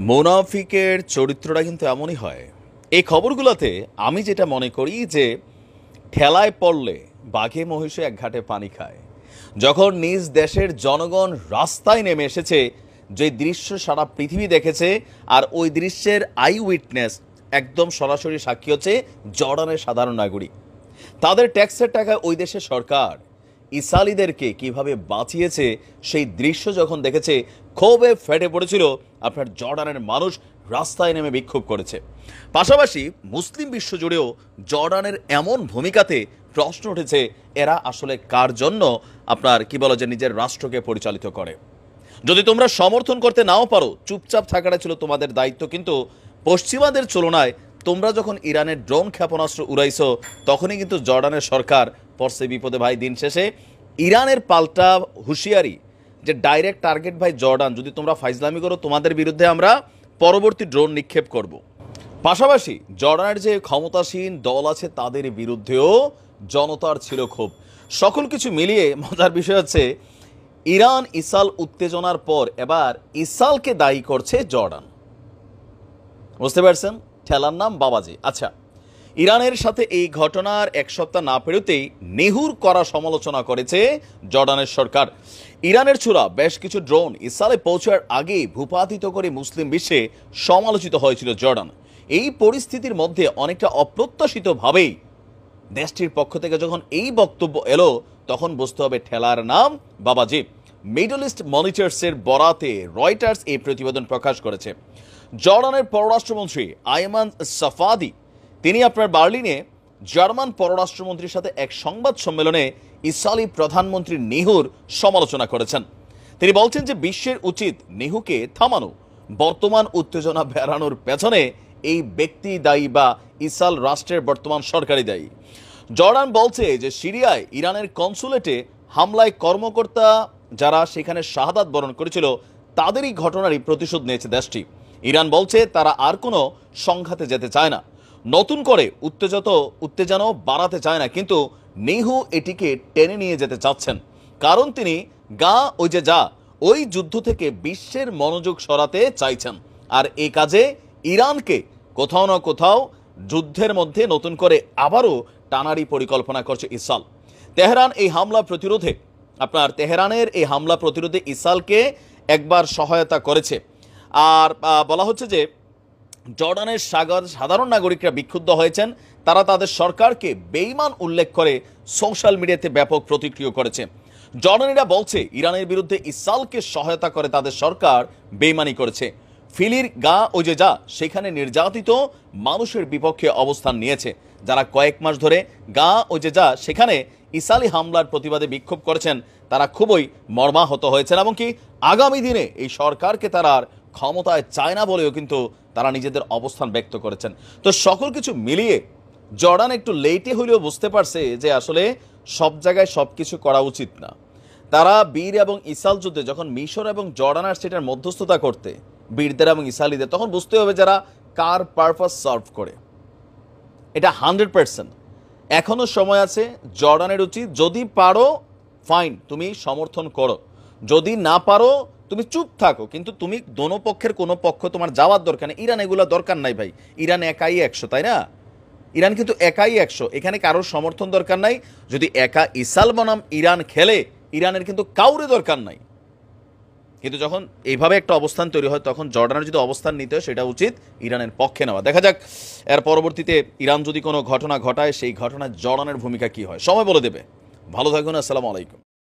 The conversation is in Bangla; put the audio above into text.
মুনাফিকের চরিত্রটা কিন্তু এমনই হয়। এই খবরগুলোতে আমি যেটা মনে করি যে ঠেলায় পড়লে বাঘে মহিষে এক ঘাটে পানি খায়। যখন নিজ দেশের জনগণ রাস্তায় নেমে এসেছে, যে দৃশ্য সারা পৃথিবী দেখেছে, আর ওই দৃশ্যের আই উইটনেস একদম সরাসরি সাক্ষী হচ্ছে জর্ডানের সাধারণ নাগরিক। তাদের ট্যাক্সের টাকায় ওই দেশের সরকার ইসরায়েলিদেরকে কিভাবে বাঁচিয়েছে, সেই দৃশ্য যখন দেখেছে ক্ষোভে ফেটে পড়েছিল আপনার জর্ডানের মানুষ, রাস্তায় নেমে বিক্ষোভ করেছে। পাশাপাশি মুসলিম বিশ্ব জুড়েও জর্ডানের এমন ভূমিকাতে প্রশ্ন উঠেছে, এরা আসলে কার জন্য আপনার কি বলো যে নিজের রাষ্ট্রকে পরিচালিত করে। যদি তোমরা সমর্থন করতে নাও পারো, চুপচাপ থাকাটা ছিল তোমাদের দায়িত্ব, কিন্তু পশ্চিমাদের তুলনায় তোমরা যখন ইরানের ড্রোন ক্ষেপণাস্ত্র উড়াইছো, তখনই কিন্তু জর্ডানের সরকার পড়ছে বিপদে। ভাই, দিন শেষে ইরানের পাল্টা হুঁশিয়ারি যে ডাইরেক্ট টার্গেট ভাই জর্ডান, যদি তোমরা ফাইজলামি করো তোমাদের বিরুদ্ধে আমরা পরবর্তী ড্রোন নিক্ষেপ করব। পাশাপাশি জর্ডানের যে ক্ষমতাসীন দল আছে তাদের বিরুদ্ধেও জনতার ছিল ক্ষোভ। সকল কিছু মিলিয়ে মজার বিষয় হচ্ছে, ইরান ইসরায়েল উত্তেজনার পর এবার ইসরায়েলকে দায়ী করছে জর্ডান। বুঝতে পারছেন, ঠেলার নাম বাবাজি। আচ্ছা, ইরানের সাথে এই ঘটনার এক সপ্তাহ না পেরোতেই নেহুর করা সমালোচনা করেছে জর্ডানের সরকার। ইরানের ছোড়া বেশ কিছু ড্রোন ইসরায়েলে পৌঁছার আগে ভূপাতিত করে মুসলিম বিশ্বে সমালোচিত হয়েছিল জর্ডান। এই পরিস্থিতির মধ্যে অনেকটা অপ্রত্যাশিতভাবেই দেশটির পক্ষ থেকে যখন এই বক্তব্য এলো, তখন বুঝতে হবে ঠেলার নাম বাবাজি। মিডল ইস্ট মনিটরসের বরাতে রয়টার্স এই প্রতিবেদন প্রকাশ করেছে। জর্ডানের পররাষ্ট্রমন্ত্রী আয়মান সাফাদি তিনি আপনার বার্লিনে জার্মান পররাষ্ট্রমন্ত্রীর সাথে এক সংবাদ সম্মেলনে ইসরায়েলি প্রধানমন্ত্রী নেহুর সমালোচনা করেছেন। তিনি বলছেন যে বিশ্বের উচিত নেহুকে থামানো, বর্তমান উত্তেজনা বেড়ানোর পেছনে এই ব্যক্তি দায়ী বা ইসরায়েল রাষ্ট্রের বর্তমান সরকারি দায়ী। জর্ডান বলছে যে সিরিয়ায় ইরানের কনসুলেটে হামলায় কর্মকর্তা যারা সেখানে শাহাদাত বরণ করেছিল তাদেরই ঘটনারই প্রতিশোধ নিয়েছে দেশটি। ইরান বলছে তারা আর কোনো সংঘাতে যেতে চায় না, নতুন করে উত্তেজনাও বাড়াতে চায় না, কিন্তু নেহু এটিকে টেনে নিয়ে যেতে চাচ্ছেন। কারণ তিনি ওই যুদ্ধ থেকে বিশ্বের মনোযোগ সরাতে চাইছেন, আর এই কাজে ইরানকে কোথাও না কোথাও যুদ্ধের মধ্যে নতুন করে আবারও টানারই পরিকল্পনা করছে ইসরায়েল। তেহরানের এই হামলা প্রতিরোধে ইসরায়েলকে একবার সহায়তা করেছে। আর বলা হচ্ছে যে জর্ডানের সাধারণ নাগরিকরা বিক্ষুব্ধ হয়েছেন, তারা তাদের সরকারকে বেঈমান উল্লেখ করে সোশ্যাল মিডিয়াতে ব্যাপক প্রতিক্রিয়া করেছে। জর্ডানিরা বলছে ইরানের বিরুদ্ধে ইসরায়েলকে সহায়তা করে তাদের সরকার বেঈমানি করেছে। ফিলির সেখানে নির্যাতিত মানুষের বিপক্ষে অবস্থান নিয়েছে, যারা কয়েক মাস ধরে সেখানে ইসরায়েলি হামলার প্রতিবাদে বিক্ষোভ করেছেন, তারা খুবই মর্মাহত হয়েছেন, এমনকি আগামী দিনে এই সরকারকে তারা আর ক্ষমতায় চায় না বলেও কিন্তু তারা নিজেদের অবস্থান ব্যক্ত করেছেন। তো সকল কিছু মিলিয়ে জর্ডান একটু লেটে হলেও বুঝতে পারছে যে আসলে সব জায়গায় সব কিছু করা উচিত না। তারা বীর এবং ইসরায়েল যুদ্ধে যখন মিশর এবং জর্ডান আর সেটার মধ্যস্থতা করতে বীরদের এবং ইসরায়েলিদের, তখন বুঝতে হবে যারা কার পারপাস সার্ভ করে। এটা 100%। এখনো সময় আছে। জর্ডানের উচিত, যদি পারো ফাইন, তুমি সমর্থন করো, যদি না পারো তুমি চুপ থাকো, কিন্তু তুমি দোনো পক্ষের কোনো পক্ষ তোমার যাওয়ার দরকার নেই। ইরান এগুলো দরকার নাই ভাই, ইরান একাই 100, তাই না? ইরান কিন্তু একাই 100, এখানে কারোর সমর্থন দরকার নাই। যদি একা ইসরায়েল বনাম ইরান খেলে, ইরানের কিন্তু কাউরে দরকার নাই। কিন্তু যখন এইভাবে একটা অবস্থান তৈরি হয়, তখন জর্ডানের যদি অবস্থান নিতে হয়, সেটা উচিত ইরানের পক্ষে নেওয়া। দেখা যাক এর পরবর্তীতে ইরান যদি কোনো ঘটনা ঘটায়, সেই ঘটনায় জর্ডানের ভূমিকা কি হয়, সময় বলে দেবে। ভালো থাকুন, আসসালামু আলাইকুম।